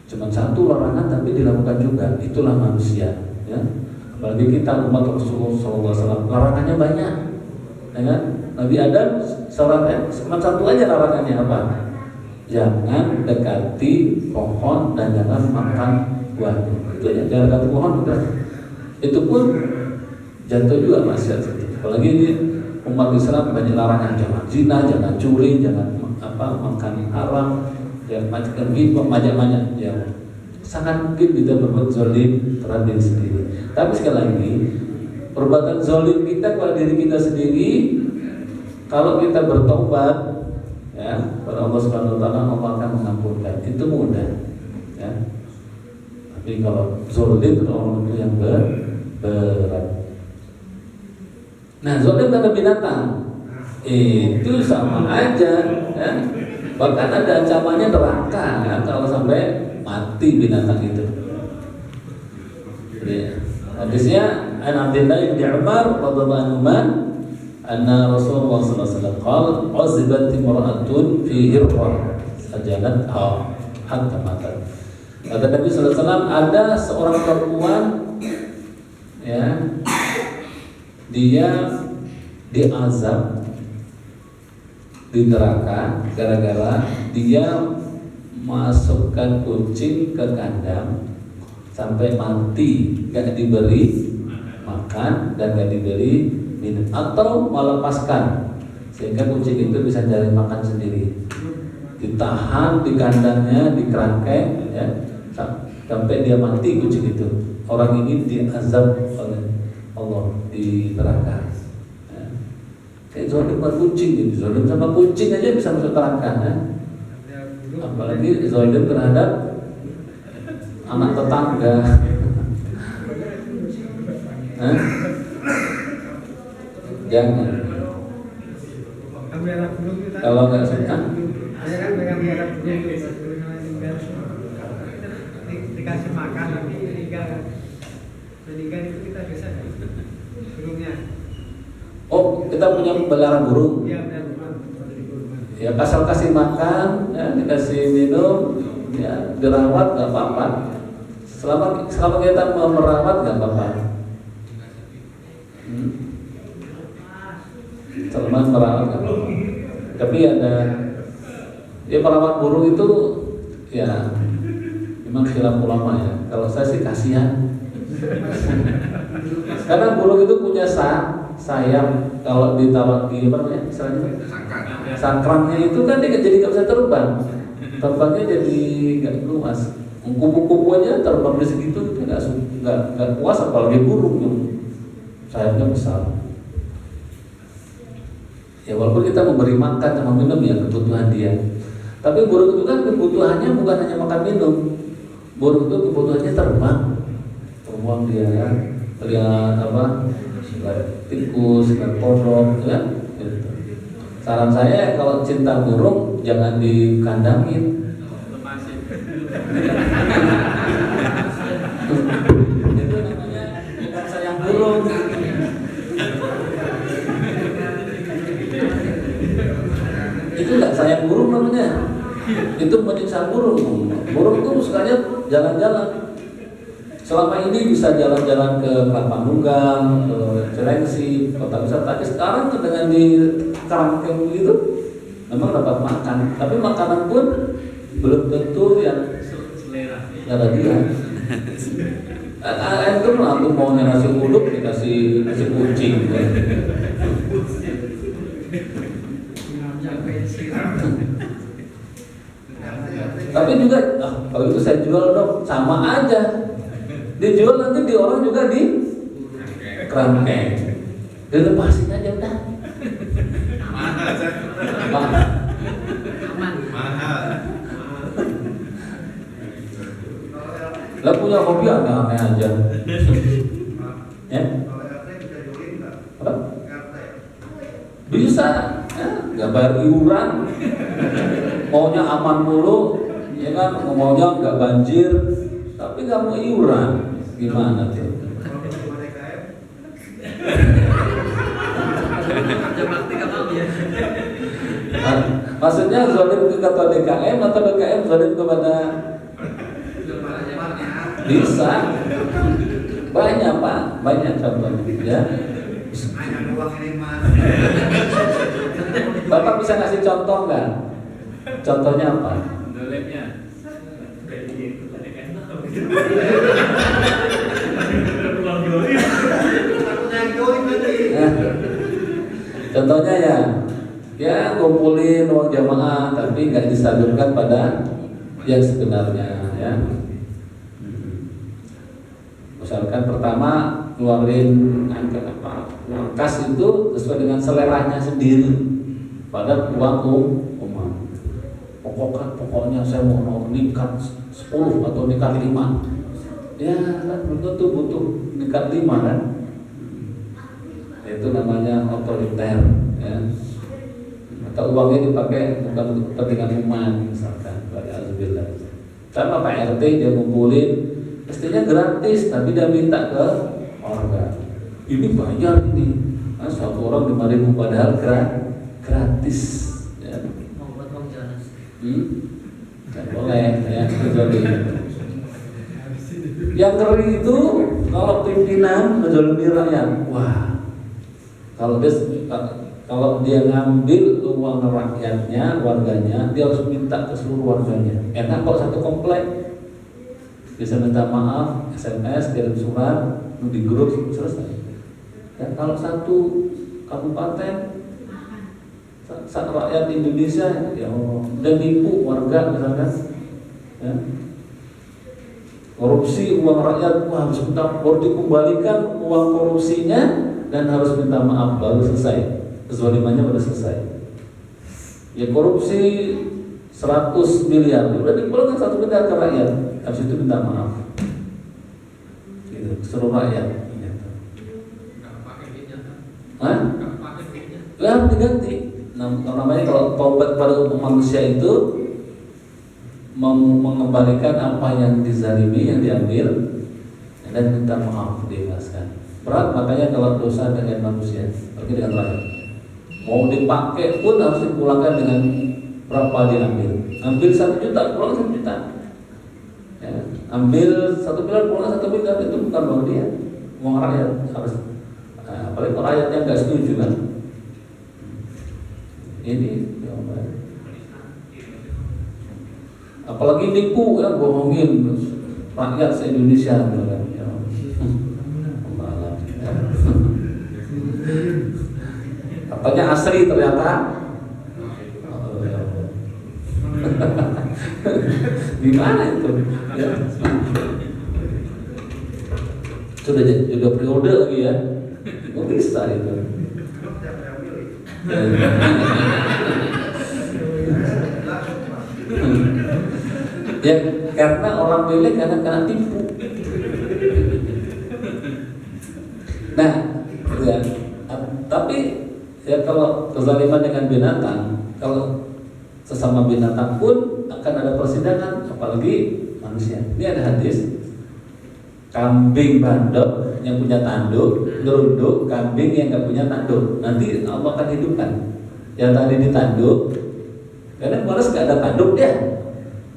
Cuma satu larangan tapi dilakukan juga, itulah manusia, ya. Apalagi kita umat Rasulullah SAW, larangannya banyak, ya kan? Nabi Adam cuma satu aja larangannya apa? Jangan dekati pohon dan jangan makan buahnya. Itu aja, jangan dekati pohon udah. Itu pun jatuh juga maksiat. Apalagi ini umat Islam banyak larangan, jangan zina, jangan curi, jangan makan haram, jangan macam gitu, banyak yang sangat mungkin kita berbuat zalim terhadap diri sendiri. Tapi sekali lagi, perbuatan zalim kita kepada diri kita sendiri, kalau kita bertobat, ya, kepada Allah Subhanahu Wa Taala, Allah akan mengampunkan. Itu mudah, ya. Tapi kalau zalim orang itu yang berat. Nah, zalim terhadap binatang itu sama aja, ya. Bahkan ada ancamannya neraka, ya, kalau sampai mati binatang itu. Jadi, hadisnya an Abdullah bin Umar radhiyallahu anhu anna Rasulullah sallallahu alaihi wasallam qala uzibat imra'atun fi hirra sajalatha hatta matat. Kata Nabi sallallahu alaihi wasallam, ada seorang perempuan, ya, dia diazab di neraka gara-gara dia masukkan kucing ke kandang sampai mati, gak diberi makan dan gak diberi minum, atau melepaskan sehingga kucing itu bisa cari makan sendiri, ditahan di kandangnya, di kerangkeng, ya, sampai dia mati kucing itu. Orang ini diazab oleh Allah di neraka, ya. Kayak zalim buat kucing, gitu. Zalim sama kucing aja bisa masuk neraka, ya. Apalagi zalim terhadap anak tetangga. Jangan. Kalau nggak suka, dikasih makan tapi meninggal itu kita bisa burungnya. Oh, kita punya peliharaan burung. Iya, Ya, asal kasih makan, ya, dikasih minum, ya, dirawat nggak apa-apa. Selama kita mau merawat nggak apa-apa. Selama merawat nggak apa-apa. Tapi ada, ya, perawat burung itu, ya, memang khilaf ulama, ya. Kalau saya sih kasihan. Karena burung itu punya sayap. Kalau ditaruh di apa namanya, misalnya sangkrangnya itu kan dia jadi nggak bisa terbang, terbangnya jadi nggak luas. Kupu-kupu aja terbang di segitu itu nggak puas, apalagi burung yang sayapnya besar. Ya, walaupun kita memberi makan sama minum, ya, kebutuhan dia, tapi burung itu kan kebutuhannya bukan hanya makan minum. Burung itu kebutuhannya terbang dia, ya, lihat apa, tikus, kodok, ya. Saran saya, kalau cinta burung jangan dikandangin. Itu namanya bukan sayang burung. Itu nggak sayang burung namanya. Itu menyiksa burung. Burung itu sukanya jalan-jalan. Selama ini bisa jalan-jalan ke Kelapa Nunggal, ke Cilengsi, kota besar. Tapi sekarang dengan di kerangkeng begitu, memang dapat makan. Tapi makanan pun belum tentu yang selera dia. Ayam itu langsung maunya nasi uduk dikasih nasi kucing. Tapi juga, kalau itu saya jual dong, sama aja. Dijual nanti di orang juga di kerangkeng, dilepasin aja udah. Mahal. Lah punya hobi aneh-aneh aja. Ya? Apa? Bisa, ya? Gak bayar iuran, maunya aman mulu, ya kan? Maunya nggak banjir, tapi nggak mau iuran, gimana tuh? Maksudnya zalim ke ketua DKM atau DKM zalim kepada? Bisa, banyak Pak, banyak contohnya, ya. Bapak bisa ngasih contoh nggak? Contohnya apa? Contohnya ya kumpulin uang jamaah tapi nggak disalurkan pada yang sebenarnya ya. Misalkan pertama keluarin uang kas itu sesuai dengan seleranya sendiri, pada uang umum. Pokoknya saya mau nikah 10 atau nikah 5. Ya kan belum tentu butuh nikah 5 kan. Itu namanya otoriter ya. Atau uangnya dipakai bukan untuk kepentingan umat misalkan. Alhamdulillah. Sama Pak RT dia ngumpulin, mestinya gratis tapi dia minta ke warga. Ini bayar ini. Nah, satu orang 5.000 padahal gratis. Ya. Mau buat uang jalan. Nggak boleh ya kecuali. Yang ngeri itu kalau pimpinan menzalimi rakyat. Wah, kalau dia ngambil uang rakyatnya, warganya, dia harus minta ke seluruh warganya. Enak kalau satu komplek bisa minta maaf, SMS, kirim surat, di grup selesai. Ya, kalau satu kabupaten, rakyat Indonesia, ya dan nipu warga misalkan, ya. Korupsi uang rakyat, harus minta, baru dikembalikan uang korupsinya dan harus minta maaf baru selesai. Kezalimannya baru selesai. Ya korupsi 100 miliar, udah dikembalikan 1 miliar ke rakyat, habis itu minta maaf. Gitu, seluruh rakyat. Gitu. Nggak pakai duitnya kan? Hah? Nggak pakai duitnya. Ya diganti. Namanya kalau taubat pada manusia itu mengembalikan apa yang dizalimi, yang diambil, dan minta maaf, diikhlaskan. Berat makanya kalau dosa dengan manusia, pergi dengan rakyat. Mau dipakai pun harus dipulangkan dengan berapa diambil. Ambil 1 juta, pulang 1 juta. Ya. Ambil 1 miliar, pulang 1 miliar, itu bukan uang dia, uang rakyat harus. Apalagi kalau rakyatnya nggak setuju kan. Ini apalagi nipu ya, bohongin rakyat se-Indonesia kan. Ya. Katanya asli ternyata gimana itu ya. Sudah periode lagi ya, nggak bisa itu. Ya karena orang milik karena tipu. Nah ya, tapi ya kalau kezaliman dengan binatang, kalau sesama binatang pun akan ada persidangan, apalagi manusia. Ini ada hadis, kambing bandot yang punya tanduk gerunduk kambing yang nggak punya tanduk, nanti Allah akan hidupkan yang tadi ditanduk, karena malas nggak ada tanduk dia,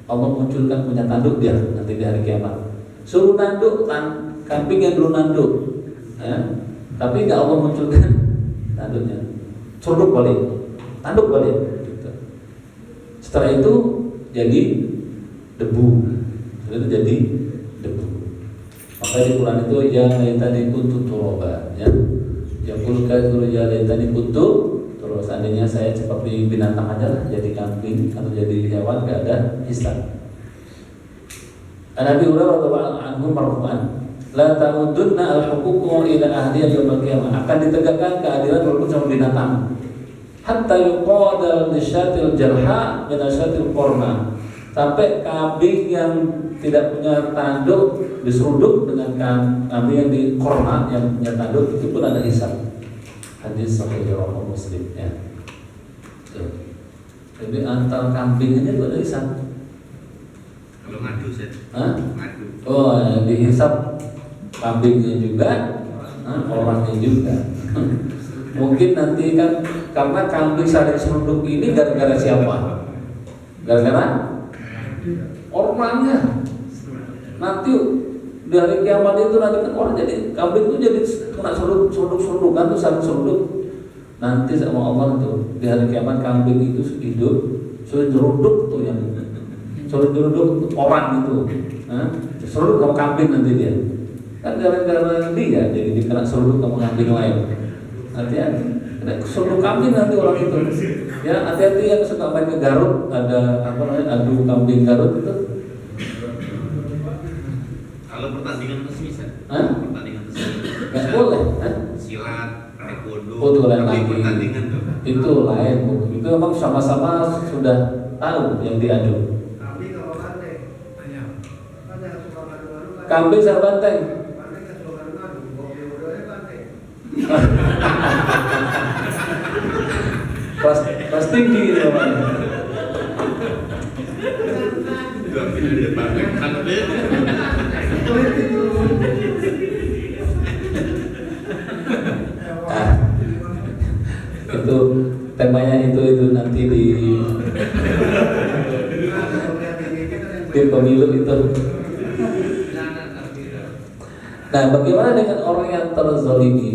Allah munculkan punya tanduk dia nanti di hari kiamat. Suruh nanduk kambing yang dulu nanduk, ya. Tapi nggak Allah munculkan tanduknya, tanduk balik. Gitu. Setelah itu jadi debu, itu jadi debu. Maka di Quran itu ya laitani kuntu turaba, ya. Yaqul kafir ya laitani kuntu turaba. Seandainya saya seperti binatang aja lah, jadi kambing atau jadi hewan, gak ada hisab. Nabi Hurairah radhiyallahu anhu marfu'an, la ta'udunna al-huququ ila ahliya yaumil qiyamah. Akan ditegakkan keadilan walaupun sama binatang. Hatta yuqadal lisyatil jarha min asyatil qurna. Sampai kambing yang tidak punya tanduk diseruduk dengan kambing yang di korna yang punya tanduk, itu pun ada hisab. Hadis sahih riwayat Muslim ya. Jadi antar kambing ini ada hisab. Kalau ngadu saya. Ngadu. Oh, dihisab kambingnya juga, orangnya juga. Mungkin nanti kan karena kambing saling seruduk ini gara-gara siapa? Gara-gara orangnya. Nanti di hari kiamat itu nanti kan orang jadi kambing itu jadi kena seruduk-serudukan tuh saling seruduk. Nanti sama Allah tuh di hari kiamat kambing itu hidup sudah jeruduk tuh yang sudah jeruduk orang itu, seruduk sama kambing nanti dia. Kan gara-gara dia jadi dikena seruduk sama kambing lain. Hati-hati. Kena suruh kambing nanti orang itu. Ya hati-hati yang suka main ke Garut, ada apa namanya adu kambing Garut itu. Kalau pertandingan resmi Ustaz. Hah? Pertandingan resmi. Nggak boleh. Hah? Silat, taekwondo. Oh, itu lain tapi lagi. pertandingan tuh. Itu lain, Bu. Itu memang sama-sama sudah tahu yang diadu. Tapi kalau banteng, Tanya. kan yang suka ngadu-ngadu kan. Kambing sama banteng. Banteng yang suka ngadu-ngadu, bawa dua-duanya banteng. Kelas tinggi itu namanya. Dua pindah di depan kambing. Ah, itu temanya itu nanti di pemilu itu. Nah, bagaimana dengan orang yang terzalimi?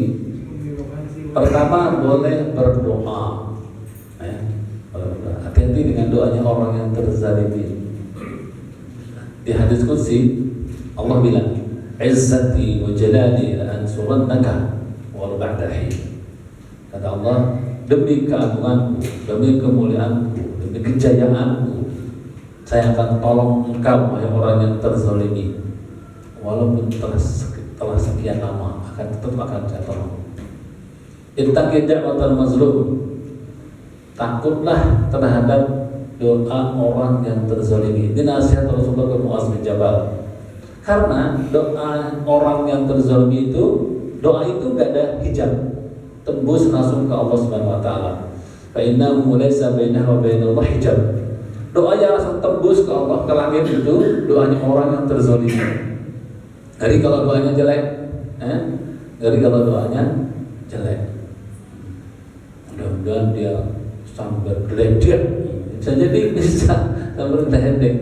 Pertama boleh berdoa. Ya, hati-hati dengan doanya orang yang terzalimi. Di hadis qudsi Allah bilang, "Izzati wa jalali la ansurannaka walau ba'da hin." Kata Allah, demi keagunganku, demi kemuliaanku, demi kejayaanku, saya akan tolong engkau wahai orang yang terzalimi, walaupun telah sekian lama tetap akan saya tolong. Ittaqi da'watal mazlum. Takutlah terhadap doa orang yang terzalimi. Ini nasihat Rasulullah ke Muaz bin Jabal. Karena doa orang yang terzalimi itu, doa itu enggak ada hijab, tembus langsung ke Allah Subhanahu wa taala. Fa innahu laysa bainahu wa bainallah hijab. Doanya langsung tembus ke Allah, ke langit itu doanya orang yang terzalimi. Jadi kalau doanya jelek, jadi kalau doanya jelek, mudah-mudahan dia sambar geledek, bisa jadi bisa sambar geledek,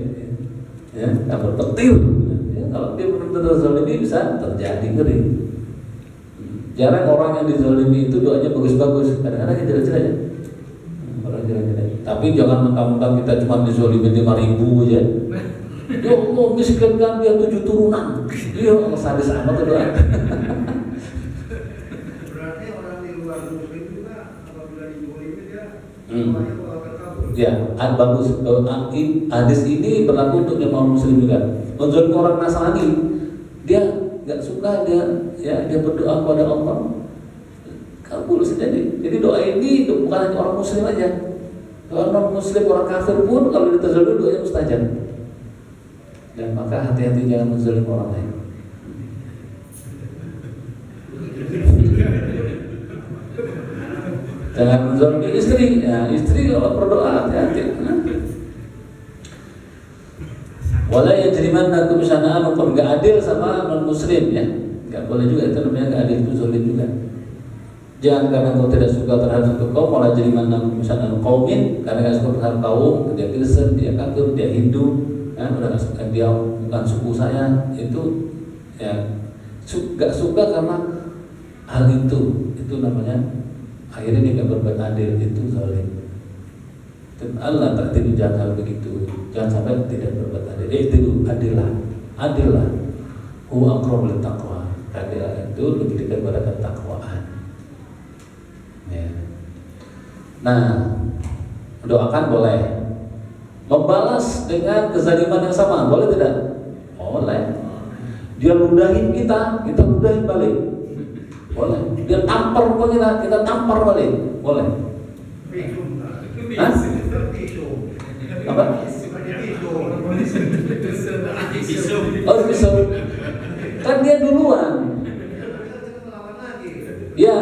ya, sambar petir. Ya, kalau dia benar-benar zalimi bisa terjadi ngeri. Jarang orang yang dizalimi itu doanya bagus-bagus, kadang-kadang yang jelek-jelek ya. Orang jelek-jelek. Tapi jangan mentang-mentang kita cuma dizalimi 5.000 aja. Ya Allah, miskinkan dia 7 turunan. Ya Allah, sadis amat itu doa. Berarti orang di luar muslim juga apabila dizalimi dia doanya bakal terkabul. Ya, bagus. Hadis ini berlaku untuk jemaah muslim juga. Untuk orang Nasrani, dia nggak suka dia berdoa kepada Allah, kabul sendiri. Jadi doa ini bukan hanya orang muslim aja. Orang non muslim, orang kafir pun kalau ditazalimi doanya mustajab. Dan maka hati-hati jangan menzalim orang lain. Jangan menzalimi istri. Ya, istri kalau berdoa hati-hati. Wala yajrimannakum syana'an qaumin, enggak adil sama non muslim ya. Enggak boleh juga, itu namanya enggak adil, itu zalim juga. Jangan karena kau tidak suka terhadap satu kaum, wala yajrimannakum syana'an qaumin, karena enggak suka terhadap kaum, dia Kristen, dia kafir, dia Hindu, kan udah enggak suka, dia bukan suku saya, itu ya enggak suka karena hal itu namanya akhirnya dia enggak berbuat adil, itu zalim. Dan Allah tak tidur jangan hal begitu, jangan sampai tidak berbuat adil. Itu adillah. Huwa aqrabu lit taqwa. Adil itu lebih dekat pada ketakwaan. Ya. Nah, doakan boleh. Membalas dengan kezaliman yang sama boleh tidak? Boleh. Dia ludahin kita ludahin balik. Boleh. Dia tampar kita tampar balik. Boleh. Hah? Apa? Oh, pisau. Kan dia duluan. Ya,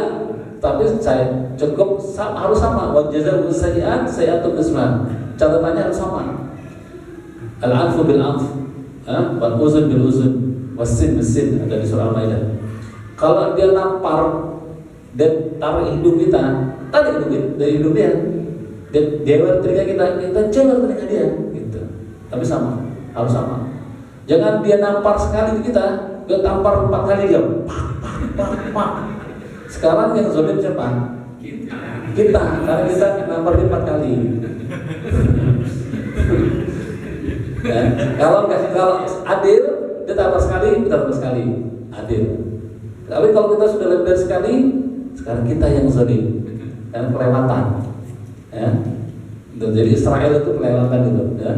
tapi saya cukup harus sama. Wa jazaa'u sayyi'at sayyi'atun misluha. Catatannya harus sama. Al-'afwu bil-'afw, wal uzun bil uzun, was-sin bis-sin, ada di surah Al-Maidah. Kalau dia nampar dan tarik hidung kita, tarik hidung dari hidung dia. Dan jewel telinga kita jewel telinga dia, gitu. Tapi sama, harus sama. Jangan dia nampar sekali kita, dia tampar 4 kali dia. Pak. Sekarang yang zalim siapa? Kita, karena kita nampar dia 4 kali. Ya, kalau adil, dia tampar sekali, kita tampar sekali, adil. Tapi kalau kita sudah lebih dari sekali, sekarang kita yang zalim. karena kelewatan, ya. Dan jadi Israel itu kelewatan gitu, ya.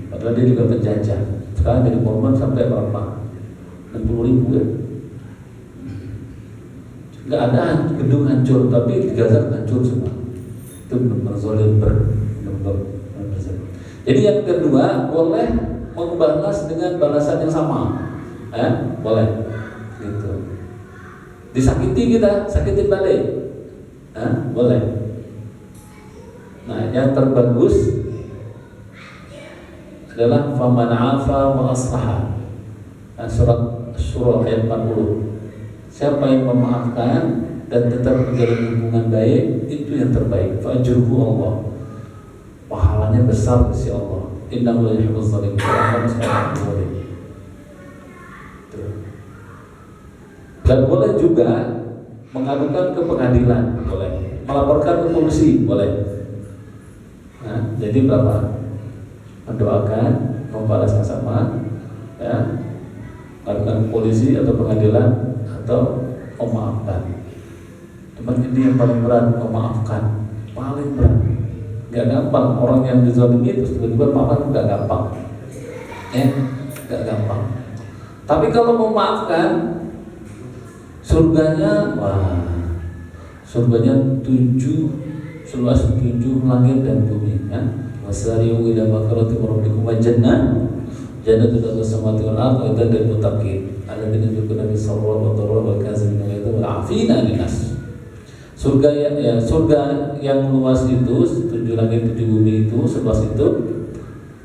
Padahal dia juga penjajah. Sekarang jadi korban sampai berapa? 60.000 ya. Nggak ada gedung hancur, tapi di Gaza hancur semua. Itu benar-benar zalim, benar-benar. Jadi yang kedua, boleh membalas dengan balasan yang sama, boleh, gitu. Disakiti kita, sakitin balik, boleh. Nah, yang terbagus adalah faman afa wa aslaha. Surat Syura ayat 40. Siapa yang memaafkan dan tetap menjalin hubungan baik, itu yang terbaik. Fa'ajruhu Allah. Pahalanya besar di sisi Allah. Innahu la yuhibbuz zalimin. Dan boleh juga mengadukan ke pengadilan, boleh. Melaporkan ke polisi, boleh. Nah, jadi berapa? Mendoakan, membalaskan sama, ya. Mengadukan ke polisi atau pengadilan atau memaafkan. Cuman ini yang paling berat, memaafkan. Paling berat. Gak gampang, orang yang dizalimi itu tiba-tiba maafkan gak gampang, gak gampang. Tapi kalau memaafkan, surganya, surganya 7 langit dan bumi, ya. Wasari'u ila maghfiratin min rabbikum wa jannatul samawati wal ardi uiddat lil muttaqin alladzina yunfiquna fis sarra'i wad dharra'i wal kaazimina al ghaiza wal 'afina 'anil nas. Surga yang luas itu, 7 langit 7 bumi itu, seluas itu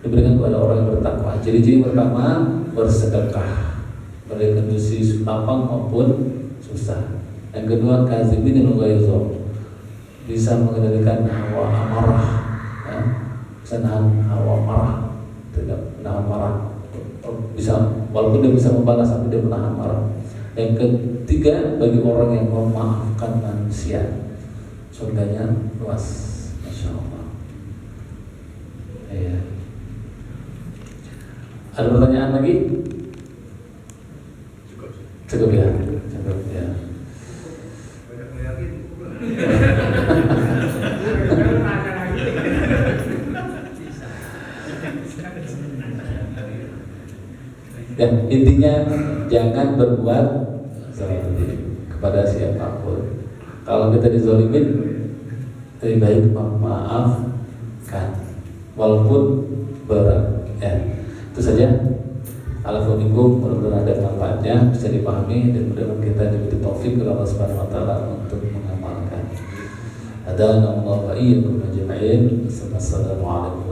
diberikan kepada orang yang bertakwa. Ciri-ciri pertama, bersedekah, baik kondisi lapang maupun susah. Yang kedua, kaziminul ghaiza, bisa mengendalikan hawa amarah, ya. Bisa nahan hawa marah, tidak menahan marah. Bisa, walaupun dia bisa membalas tapi dia menahan marah. Yang ketiga, bagi orang yang memaafkan manusia, surganya luas, Masya Allah. Ya. Ada pertanyaan lagi? Cukup ya. Cukup ya. Banyak yakin. Ya, intinya jangan berbuat zalim kepada siapapun. Kalau kita dizalimin, lebih baik memaafkan walaupun berat. Ya, itu saja. Alhamdulillah, mudah-mudahan ada manfaatnya, bisa dipahami, dan mudah-mudahan kita diberi taufik oleh Allah Subhanahu wa taala untuk mengamalkan. Adana Allah wa iyyakum ajma'in. Assalamualaikum.